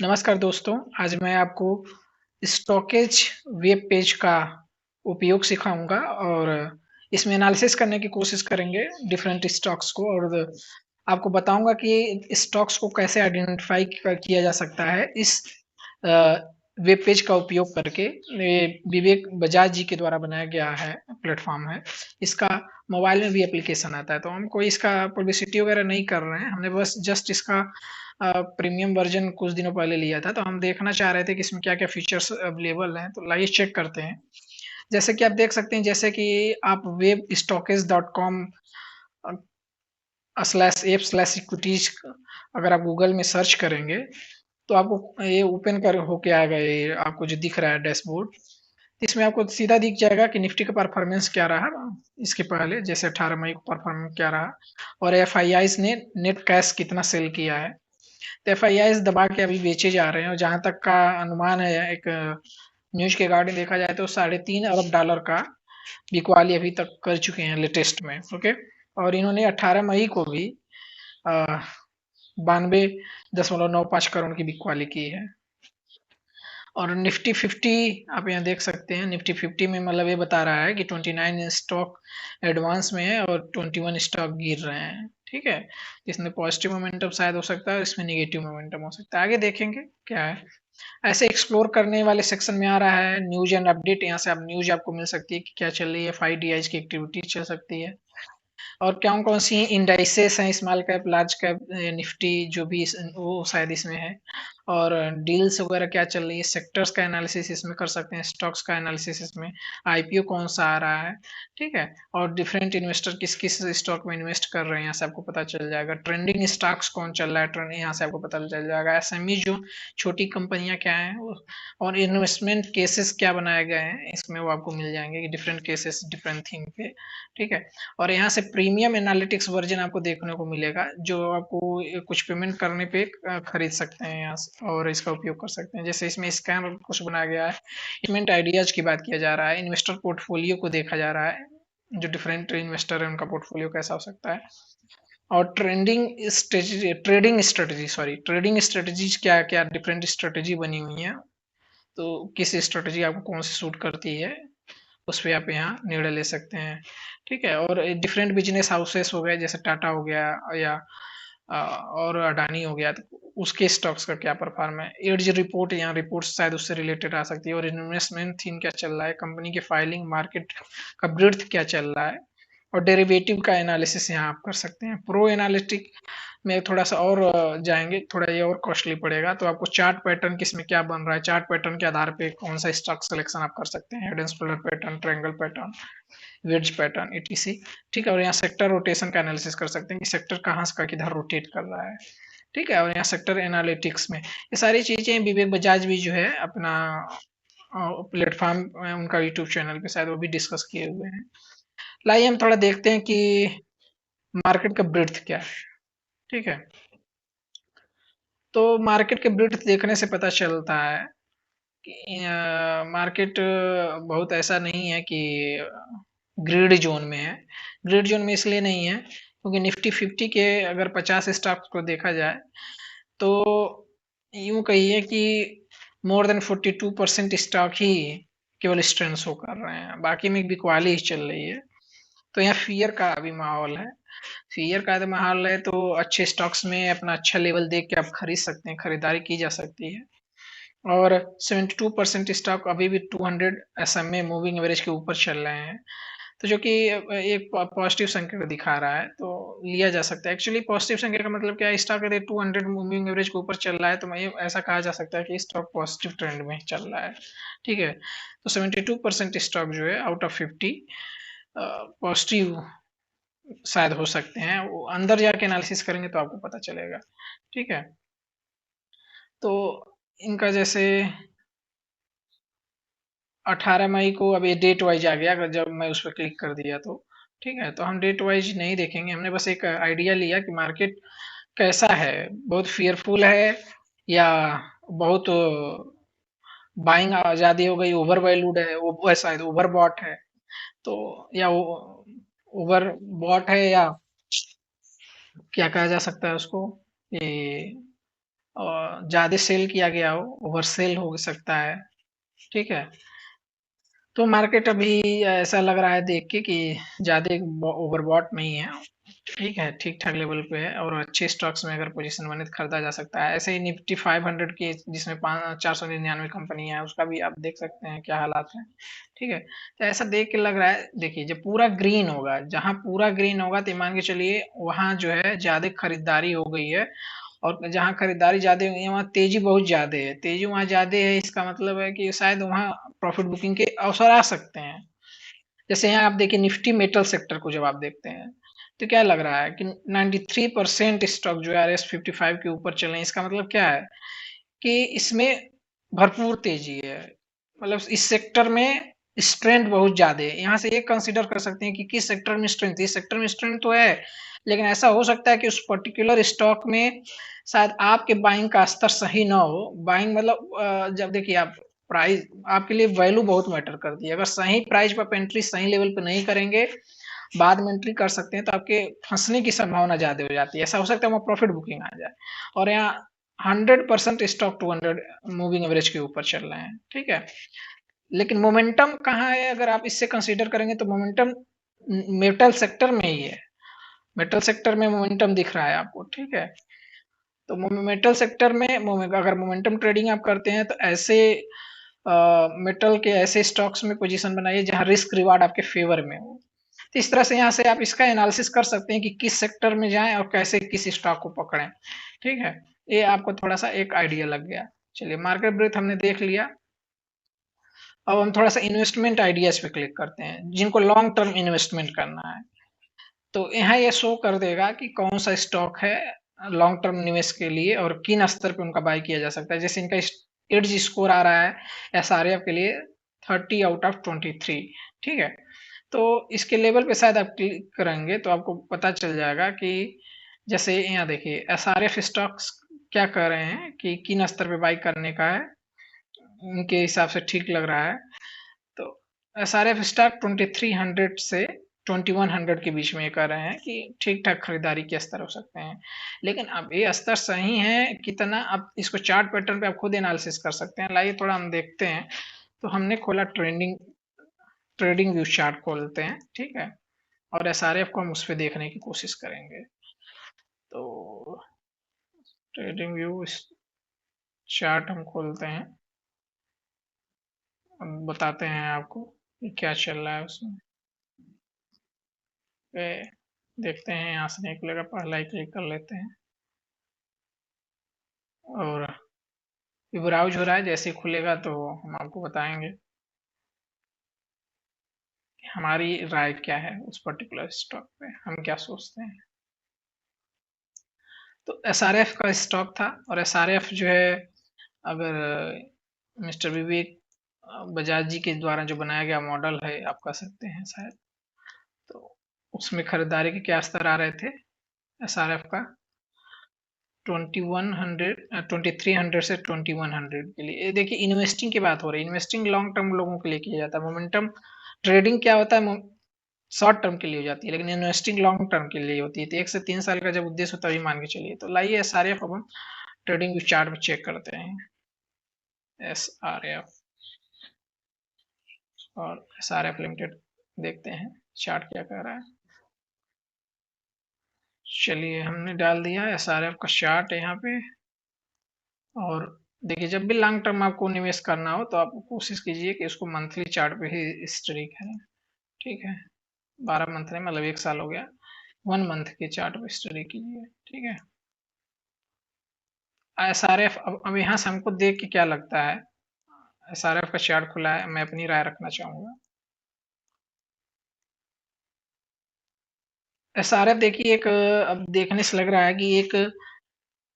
नमस्कार दोस्तों, आज मैं आपको स्टॉकेज वेब पेज का उपयोग सिखाऊँगा और इसमें एनालिसिस करने की कोशिश करेंगे डिफरेंट स्टॉक्स को और आपको बताऊँगा कि स्टॉक्स को कैसे आइडेंटिफ़ाई किया जा सकता है इस अ, वेब पेज का उपयोग करके। ये विवेक बजाज जी के द्वारा बनाया गया है, प्लेटफ़ॉर्म है। इसका मोबाइल में भी एप्लीकेशन आता है, तो हम कोई इसका पब्लिसिटी वगैरह नहीं कर रहे हैं। हमने बस जस्ट इसका प्रीमियम वर्ज़न कुछ दिनों पहले लिया था, तो हम देखना चाह रहे थे कि इसमें क्या-क्या फीचर्स अवेलेबल हैं, तो लाइए चेक करते हैं। जैसे कि आप देख सकते हैं, जैसे कि आप webstockage.com slash app slash equities अगर आप गूगल में सर्च करेंगे, तो आपको ये ओपन कर होके आएगा, ये आपको जो दिख रहा है डैशबोर्ड। इसमें आपको सीधा दिख जाएगा कि निफ्टी का परफॉर्मेंस क्या रहा इसके पहले, जैसे 18 मई को परफॉर्मेंस क्या रहा और एफआईआईज ने नेट कैश कितना सेल किया है। तो एफआईआईज दबा के अभी बेचे जा रहे हैं और जहां तक का अनुमान है, एक न्यूज के अकॉर्डिंग देखा जाए तो $3.5 अरब का बिकवाली अभी तक कर चुके हैं लेटेस्ट में। ओके, और इन्होंने 18 मई को भी 92.95 करोड़ की बिकवाली की है। और निफ्टी 50 आप यहाँ देख सकते हैं, निफ्टी 50 में मतलब ये बता रहा है कि 29 स्टॉक एडवांस में है और 21 स्टॉक गिर रहे हैं। ठीक है, इसमें पॉजिटिव मोमेंटम शायद हो सकता है और इसमें नेगेटिव मोमेंटम हो सकता है। आगे देखेंगे क्या है। ऐसे एक्सप्लोर करने वाले सेक्शन में आ रहा है न्यूज एंड अपडेट। यहाँ से आप न्यूज आपको मिल सकती है कि क्या चल रही है, 5 DIs की एक्टिविटी चल सकती है और कौन-कौन सी इंडाइसेस हैं, small cap, large cap, Nifty जो भी वो शायद इसमें है और डील्स वगैरह क्या चल रही है, सेक्टर्स का एनालिसिस इसमें कर सकते हैं, स्टॉक्स का एनालिसिस इसमें, आईपीओ कौन सा आ रहा है, ठीक है, और डिफरेंट इन्वेस्टर किस-किस स्टॉक में इन्वेस्ट कर रहे हैं, यहाँ से आपको पता चल जाएगा। ट्रेंडिंग स्टॉक्स कौन चल रहा है, ट्रेंड यहाँ से आपको पता चल जाएगा। एसएमई जो छोटी कंपनियाँ क्या हैं और इन्वेस्टमेंट केसेस क्या बनाए गए हैं, इसमें वो आपको मिल जाएंगे कि डिफरेंट केसेस डिफरेंट थीम पे, ठीक है। और यहाँ से प्रीमियम एनालिटिक्स वर्जन आपको देखने को मिलेगा, जो आपको कुछ पेमेंट करने पे खरीद सकते हैं यहाँ से और इसका उपयोग कर सकते हैं। जैसे इसमें स्कैम कुछ बनाया गया है, इन्वेस्टमेंट आइडियाज की बात किया जा रहा है, इन्वेस्टर पोर्टफोलियो को देखा जा रहा है, जो डिफरेंट इन्वेस्टर है उनका पोर्टफोलियो कैसा हो सकता है। और ट्रेडिंग स्ट्रेटजीज क्या क्या डिफरेंट स्ट्रेटजी बनी हुई है, तो किस स्ट्रेटजी आपको कौन सी सूट करती है, उस पे आप यहाँ निर्णय ले सकते हैं। ठीक है, और डिफरेंट बिजनेस हाउसेस हो गए, जैसे टाटा हो गया या और अडानी हो गया, तो उसके स्टॉक्स का क्या परफॉर्म है। एड्ज रिपोर्ट, यहाँ रिपोर्ट शायद उससे रिलेटेड आ सकती है। और इन्वेस्टमेंट थीम क्या चल रहा है, कंपनी की फाइलिंग, मार्केट का ब्रीथ क्या चल रहा है और डेरिवेटिव का एनालिसिस यहाँ आप कर सकते हैं। प्रो एनालिटिक में थोड़ा सा और जाएंगे, थोड़ा ये और कॉस्टली पड़ेगा, तो आपको चार्ट पैटर्न किसमें क्या बन रहा है, चार्ट पैटर्न के आधार पे कौन सा स्टॉक सिलेक्शन आप कर सकते हैं, head and shoulder pattern, triangle pattern, wedge pattern, ETC. ठीक है, और यहाँ सेक्टर रोटेशन का एनालिसिस कर सकते हैं कि सेक्टर कहाँ से किधर रोटेट कर रहा है। ठीक है, और यहाँ सेक्टर एनालिटिक्स में ये सारी चीजें विवेक बजाज भी जो है अपना प्लेटफॉर्म, उनका यूट्यूब चैनल पे शायद वो भी डिस्कस किए हुए हैं। लाइए हम थोड़ा देखते हैं कि मार्केट का ब्रीथ क्या है। ठीक है, तो मार्केट के ब्रीथ देखने से पता चलता है कि मार्केट बहुत ऐसा नहीं है कि ग्रीड जोन में है। ग्रीड जोन में इसलिए नहीं है क्योंकि निफ्टी 50 के अगर 50 स्टॉक्स को देखा जाए, तो यूं कहिए कि मोर देन 42% स्टॉक ही केवल स्ट्रेंथ शो कर रहे हैं, बाकी में बिकवाली ही चल रही है। तो यहाँ फियर का भी माहौल है। फियर का तो माहौल है, तो अच्छे स्टॉक्स में अपना अच्छा लेवल देख के आप खरीद सकते हैं, खरीदारी की जा सकती है। और 72% स्टॉक अभी भी 200 SMA मूविंग एवरेज के ऊपर चल रहे हैं, तो जो कि एक पॉजिटिव संकेत दिखा रहा है, तो लिया जा सकता है। एक्चुअली पॉजिटिव संकेत का मतलब क्या है, स्टॉक यदि 200 मूविंग एवरेज के ऊपर चल रहा है, तो मैं ऐसा कहा जा सकता है कि स्टॉक पॉजिटिव ट्रेंड में चल रहा है। ठीक है, तो 72% स्टॉक जो है आउट ऑफ 50 पॉजिटिव शायद हो सकते हैं। वो अंदर जाके एनालिसिस करेंगे तो आपको पता चलेगा। ठीक है, तो इनका जैसे 18 मई को अब ये डेट वाइज आ गया, अगर जब मैं उस पर क्लिक कर दिया तो ठीक है, तो हम डेट वाइज नहीं देखेंगे, हमने बस एक आइडिया लिया कि मार्केट कैसा है, बहुत फियरफुल है या बहुत बाइंग आजादी हो गई, ओवर वैल्यूड है, वो शायद ओवर बॉट है, तो या ओवर बॉट है, या क्या कहा जा सकता है उसको, ये ज़्यादा सेल किया गया हो, ओवर सेल हो सकता है, ठीक है? तो मार्केट अभी ऐसा लग रहा है देख के कि ज़्यादा ओवरबॉट नहीं है, ठीक है, ठीक-ठाक लेवल पे है और अच्छे स्टॉक्स में अगर पोजीशन बने तो खरीदा जा सकता है। ऐसे ही निफ्टी 500 की जिसमें 499 कंपनियाँ हैं, उसका भी आप देख सकते हैं क्या हालात हैं, ठीक है? तो ऐसा देख के लग रहा है देखिए जब पूरा ग्रीन होगा, जहाँ पूरा ग्रीन होगा तो ये मान के चलिए वहाँ जो है ज़्यादा खरीदारी हो गई है और जहाँ खरीदारी ज़्यादा हुई है वहाँ तेज़ी बहुत ज़्यादा है। तेज़ी वहाँ ज़्यादा है इसका मतलब है कि शायद वहाँ प्रॉफिट बुकिंग के अवसर आ सकते हैं। जैसे यहाँ आप देखिए निफ्टी मेटल सेक्टर को जब आप देखते हैं, तो क्या लग रहा है कि 93% स्टॉक जो है RS 55 के ऊपर चल रहे हैं। इसका मतलब क्या है कि इसमें भरपूर तेज़ी है। मतलब इस सेक्टर में स्ट्रेंथ बहुत ज़्यादा है। यहाँ से ये कंसीडर कर सकते हैं कि किस सेक्टर में स्ट्रेंथ है। इस सेक्टर में स्ट्रेंथ तो है, लेकिन ऐसा हो सकता है कि उस पर्टिकुलर स्टॉक में शायद आपके बाइंग का स्तर सही ना हो। बाइंग मतलब जब देखिए आप प्राइस आपके लिए वैल्यू बहुत मैटर करती है। अगर सही प्राइस पे आप एंट्री सही लेवल पे नहीं करेंगे, बाद में एंट्री कर सकते हैं तो आपके फँसने की संभावना ज़्यादा हो जाती है। ऐसा हो सकता है वहाँ प्रॉफिट बुकिंग आ जाए और यहाँ 100% स्टॉक 200 मूविंग एवरेज के ऊपर चल रहे हैं, ठीक है? लेकिन मोमेंटम कहाँ है अगर आप इससे कंसीडर करेंगे तो मोमेंटम मेटल सेक्टर में ही है। मेटल सेक्टर में मोमेंटम दिख रहा है आपको, ठीक है? तो मेटल सेक्टर में अगर मोमेंटम ट्रेडिंग आप करते हैं तो ऐसे मेटल के ऐसे स्टॉक्स में पोजीशन बनाइए जहां रिस्क रिवार्ड आपके फेवर में हो। तो इस तरह से यहाँ से आप इसका एनालिसिस कर सकते हैं कि किस सेक्टर में जाएं और कैसे किस स्टॉक को पकड़ें, ठीक है? ये आपको थोड़ा सा एक आइडिया लग गया। चलिए मार्केट ब्रीथ हमने देख लिया। अब हम थोड़ा सा इन्वेस्टमेंट आइडियाज पे क्लिक करते हैं जिनको लॉन्ग टर्म इन्वेस्टमेंट करना है। तो यहाँ ये शो कर देगा कि कौन सा स्टॉक है लॉन्ग टर्म निवेश के लिए और किन स्तर पे उनका बाय किया जा सकता है। जैसे इनका एड्ज स्कोर आ रहा है एसआरएफ के लिए 30 आउट ऑफ 23, ठीक है? तो इसके लेवल पे शायद आप क्लिक करेंगे तो आपको पता चल जाएगा कि जैसे यहाँ देखिए एसआरएफ स्टॉक्स क्या कर रहे हैं कि किन स्तर पे बाई करने का है, उनके हिसाब से ठीक लग रहा है। तो एसआरएफ स्टॉक 2300 से 2100 के बीच में ये कर रहे हैं कि ठीक ठाक खरीदारी के स्तर हो सकते हैं। लेकिन अब ये स्तर सही है कितना, आप इसको चार्ट पैटर्न पे आप खुद एनालिसिस कर सकते हैं। लाइए थोड़ा हम देखते हैं। तो हमने खोला ट्रेडिंग व्यू चार्ट खोलते हैं, ठीक है? और एसआरएफ को हम उस पर देखने की कोशिश करेंगे। तो ट्रेडिंग व्यू चार्ट हम खोलते हैं, हम बताते हैं आपको कि क्या चल रहा है उसमें। पे देखते हैं यहाँ से निकलेगा, पहला ही क्लिक कर लेते हैं और ये ब्राउज हो रहा है। जैसे ही खुलेगा तो हम आपको बताएंगे कि हमारी राय क्या है उस पर्टिकुलर स्टॉक पे, हम क्या सोचते हैं। तो एसआरएफ का स्टॉक था और एसआरएफ जो है अगर मिस्टर विवेक बजाज जी के द्वारा जो बनाया गया मॉडल है आप कह सकते हैं शायद, तो उसमें खरीदारी के क्या स्तर आ रहे थे एसआरएफ का 2100 2300 से 2100 के लिए। ये देखिए इन्वेस्टिंग की बात हो रही है। इन्वेस्टिंग लॉन्ग टर्म लोगों के लिए किया जाता है। मोमेंटम ट्रेडिंग क्या होता है, शॉर्ट टर्म के लिए हो जाती है, लेकिन इन्वेस्टिंग लॉन्ग टर्म के लिए होती है। तो 1 से 3 साल का जब उद्देश्य हो तभी मान के चलिए। तो लाइए एस आर एफ अब हम ट्रेडिंग चार्ट में चेक करते हैं। एस आर एफ और एस आर एफ लिमिटेड देखते हैं चार्ट क्या कह रहा है। चलिए हमने डाल दिया एस आर एफ का चार्ट यहाँ पे। और देखिए जब भी लॉन्ग टर्म आपको निवेश करना हो तो आप कोशिश कीजिए कि उसको मंथली चार्ट पे ही हिस्ट्री करें, ठीक है? 12 मंथ नहीं, मतलब 1 साल हो गया, 1 मंथ के चार्ट पे स्टडी कीजिए, ठीक है? एस आर एफ अब यहाँ से हमको देख के क्या लगता है, एस आर एफ का चार्ट खुला है, मैं अपनी राय रखना चाहूंगा। एस आर एफ देखिए एक अब देखने से लग रहा है कि एक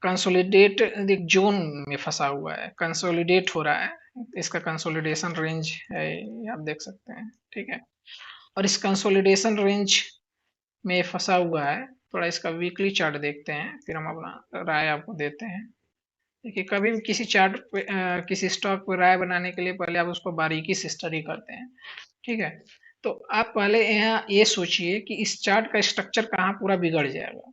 कंसोलिडेट एक जोन में फंसा हुआ है, कंसोलिडेट हो रहा है। इसका कंसोलिडेशन रेंज है, ये आप देख सकते हैं, ठीक है? और इस कंसोलिडेशन रेंज में फंसा हुआ है। थोड़ा इसका वीकली चार्ट देखते हैं फिर हम अपना राय आपको देते हैं। देखिए कभी भी किसी चार्ट पे किसी स्टॉक पर राय बनाने के लिए पहले आप उसको बारीकी से स्टडी करते हैं, ठीक है? तो आप पहले यहाँ ये सोचिए कि इस चार्ट का स्ट्रक्चर कहाँ पूरा बिगड़ जाएगा।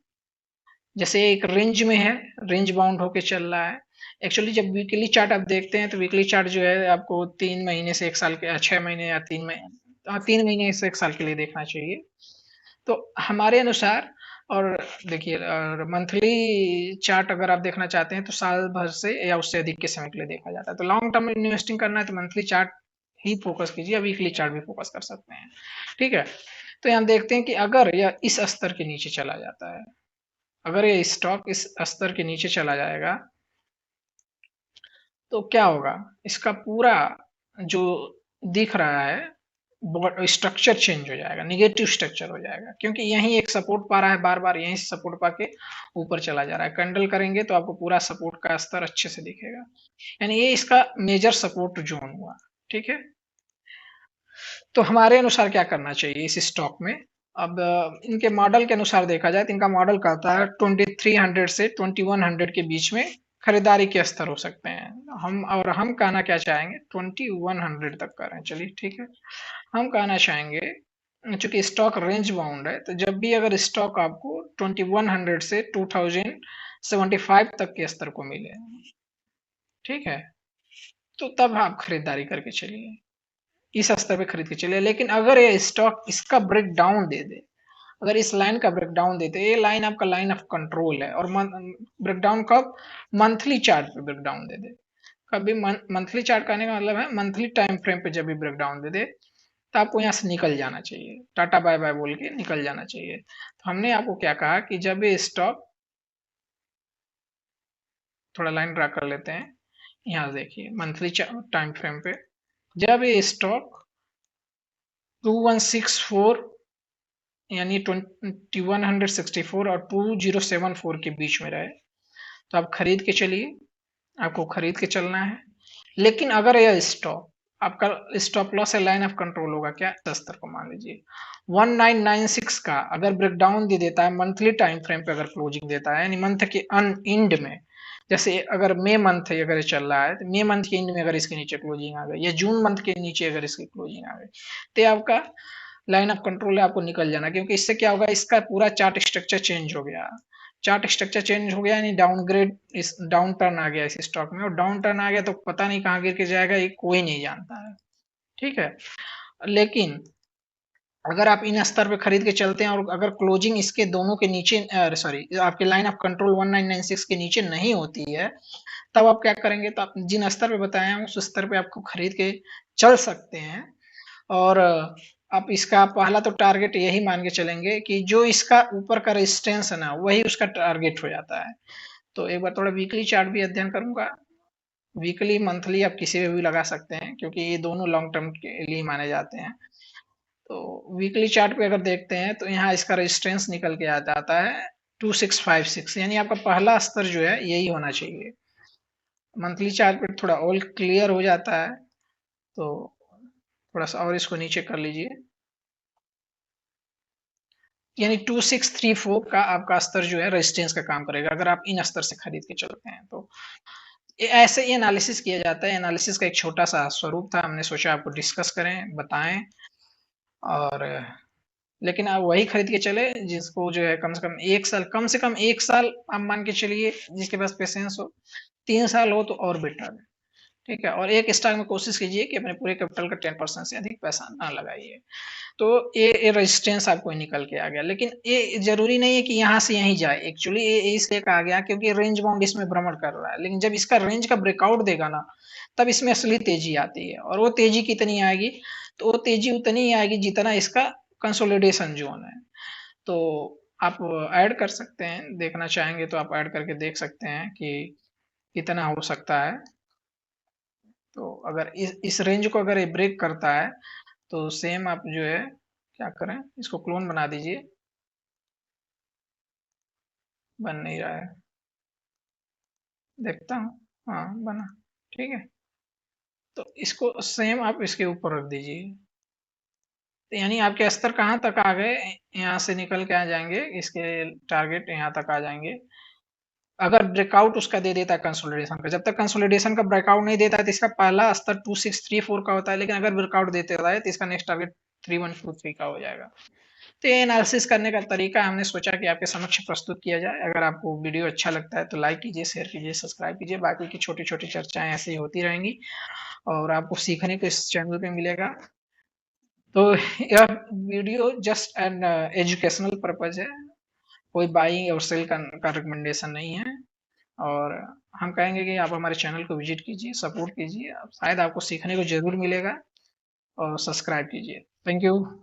जैसे एक रेंज में है, रेंज बाउंड होके चल रहा है। एक्चुअली जब वीकली चार्ट आप देखते हैं तो वीकली चार्ट जो है आपको 3 महीने से 1 साल के 6 महीने या 3 महीने, 3 महीने से 1 साल के लिए देखना चाहिए। तो हमारे अनुसार, और देखिए मंथली चार्ट अगर आप देखना चाहते हैं तो साल भर से या उससे अधिक के समय के लिए देखा जाता है। तो लॉन्ग टर्म इन्वेस्टिंग करना है तो मंथली चार्ट ही फोकस कीजिए, या वीकली चार्ट भी फोकस कर सकते हैं। ठीक है, तो यहाँ देखते हैं कि अगर यह इस स्तर के नीचे चला जाता है, अगर ये स्टॉक इस स्तर के नीचे चला जाएगा तो क्या होगा, इसका पूरा जो दिख रहा है स्ट्रक्चर चेंज हो जाएगा, निगेटिव स्ट्रक्चर हो जाएगा, क्योंकि यहीं एक सपोर्ट पा रहा है, बार बार यहीं से सपोर्ट पा के ऊपर चला जा रहा है। कैंडल करेंगे तो आपको पूरा सपोर्ट का स्तर अच्छे से दिखेगा, यानी ये इसका मेजर सपोर्ट जोन हुआ। ठीक है, तो हमारे अनुसार क्या करना चाहिए इस स्टॉक में। अब इनके मॉडल के अनुसार देखा जाए तो इनका मॉडल कहता है 2300 से 2100 के बीच में खरीदारी के स्तर हो सकते हैं। हम कहना क्या चाहेंगे, 2100 तक करें, चलिए ठीक है। हम कहना चाहेंगे चूंकि स्टॉक रेंज बाउंड है, तो जब भी अगर स्टॉक आपको 2100 से 2075 तक के स्तर को मिले, ठीक है, तो तब आप खरीदारी करके चलिए, इस स्तर पे खरीद के चलिए। लेकिन अगर ये स्टॉक इसका ब्रेक डाउन दे दे, अगर इस लाइन का ब्रेक डाउन देते, ये लाइन आपका लाइन ऑफ कंट्रोल है, और ब्रेक डाउन कब, मंथली चार्ट पे ब्रेक डाउन दे दे। कभी मंथली चार्ट करने का मतलब है मंथली टाइम फ्रेम पे जब भी ब्रेक डाउन दे दे तो आपको यहाँ से निकल जाना चाहिए, टाटा बाय बाय बोल के निकल जाना चाहिए। तो हमने आपको क्या कहा कि जब ये स्टॉक, थोड़ा लाइन ड्रा कर लेते हैं, यहाँ देखिए मंथली टाइम फ्रेम पे जब ये स्टॉक 2164 यानी 2164 और 2074 के बीच में रहे तो आप खरीद के चलिए, आपको खरीद के चलना है। लेकिन अगर यह स्टॉप, आपका स्टॉप लॉस है, लाइन ऑफ कंट्रोल होगा क्या, स्तर को मान लीजिए 1996 का अगर ब्रेकडाउन दे देता है मंथली टाइम फ्रेम पे, अगर क्लोजिंग देता है यानी मंथ के एंड में, जैसे अगर मई मंथ है अगर चल रहा है तो मई मंथ के एंड में अगर इसके नीचे क्लोजिंग आ गई, या जून मंथ के नीचे अगर इसकी क्लोजिंग आ गई, तो आपका लाइन ऑफ कंट्रोल है, आपको निकल जाना। क्योंकि इससे क्या होगा, इसका पूरा चार्ट स्ट्रक्चर चेंज हो गया, चार्ट स्ट्रक्चर चेंज हो गया यानी डाउनग्रेड, इस डाउन टर्न आ गया इस स्टॉक में, और डाउन टर्न आ गया तो पता नहीं कहाँ गिर के जाएगा, ये कोई नहीं जानता है। ठीक है, लेकिन अगर आप इन स्तर पे खरीद के चलते हैं और अगर क्लोजिंग इसके दोनों के नीचे, सॉरी आपके लाइन ऑफ कंट्रोल 1996 के नीचे नहीं होती है, तब आप क्या करेंगे, तो आप जिन स्तर पे बताए हैं उस स्तर पे आपको खरीद के चल सकते हैं। और आप इसका पहला तो टारगेट यही मान के चलेंगे कि जो इसका ऊपर का रेजिस्टेंस है ना, वही उसका टारगेट हो जाता है। तो एक बार थोड़ा वीकली चार्ट भी अध्ययन करूंगा, वीकली मंथली आप किसी में भी लगा सकते हैं क्योंकि ये दोनों लॉन्ग टर्म के लिए माने जाते हैं। तो वीकली चार्ट पे अगर देखते हैं तो यहाँ इसका रेजिस्टेंस निकल के आ जाता है 2656, यानी आपका पहला स्तर जो है यही होना चाहिए। मंथली चार्ट पे थोड़ा और क्लियर हो जाता है, तो थोड़ा सा और इसको नीचे कर लीजिए, यानी 2634 का आपका स्तर जो है रेजिस्टेंस का काम करेगा अगर आप इन स्तर से खरीद के चलते हैं तो। ऐसे ही एनालिसिस किया जाता है, एनालिसिस का एक छोटा सा स्वरूप था, हमने सोचा आपको डिस्कस करें, बताएं। और लेकिन आप वही खरीद के चले जिसको जो है कम से कम 1 साल, कम से कम 1 साल आप मान के चलिए, जिसके पास पेशेंस हो, 3 साल हो तो और बेटर है। ठीक है, और एक स्टॉक में कोशिश कीजिए कि अपने पूरे कैपिटल का 10% से अधिक पैसा ना लगाइए। तो ये रेजिस्टेंस आपको निकल के आ गया, लेकिन ये जरूरी नहीं है कि यहाँ से यहीं जाए। एक्चुअली ये इसलिए कहा गया क्योंकि रेंज बाउंड इसमें भ्रमण कर रहा है, लेकिन जब इसका रेंज का ब्रेकआउट देगा ना, तब इसमें असली तेजी आती है। और वो तेजी कितनी आएगी, तो वो तेजी उतनी ही आएगी जितना इसका कंसोलिडेशन जोन है। तो आप ऐड कर सकते हैं, देखना चाहेंगे तो आप ऐड करके देख सकते हैं कि कितना हो सकता है। तो अगर इस रेंज को अगर ये ब्रेक करता है तो सेम आप जो है क्या करें, इसको क्लोन बना दीजिए, बन नहीं रहा है, देखता हूँ, हाँ बना, ठीक है। तो इसको सेम आप इसके ऊपर रख दीजिए, तो यानी आपके स्तर कहाँ तक आ गए, यहाँ से निकल के आ जाएंगे, इसके टारगेट यहाँ तक आ जाएंगे। अगर ब्रेकआउट उसका दे देता है कंसोलिडेशन का, जब तक कंसोलिडेशन का ब्रेकआउट नहीं देता है तो इसका पहला स्तर 2634 का होता है, लेकिन अगर ब्रेकआउट देते है तो इसका नेक्स्ट टारगेट 3123 का हो जाएगा। तो ये एनालिसिस करने का तरीका हमने सोचा कि आपके समक्ष प्रस्तुत किया जाए। अगर आपको वीडियो अच्छा लगता है तो लाइक कीजिए, शेयर कीजिए, सब्सक्राइब कीजिए। बाकी की छोटी-छोटी चर्चाएँ ऐसे ही होती रहेंगी और आपको सीखने को इस चैनल पे मिलेगा। तो यह video just an educational purpose है, कोई बाइंग और सेल का रिकमेंडेशन नहीं है। और हम कहेंगे कि आप हमारे चैनल को विज़िट कीजिए, सपोर्ट कीजिए, शायद आपको सीखने को ज़रूर मिलेगा और सब्सक्राइब कीजिए। Thank you.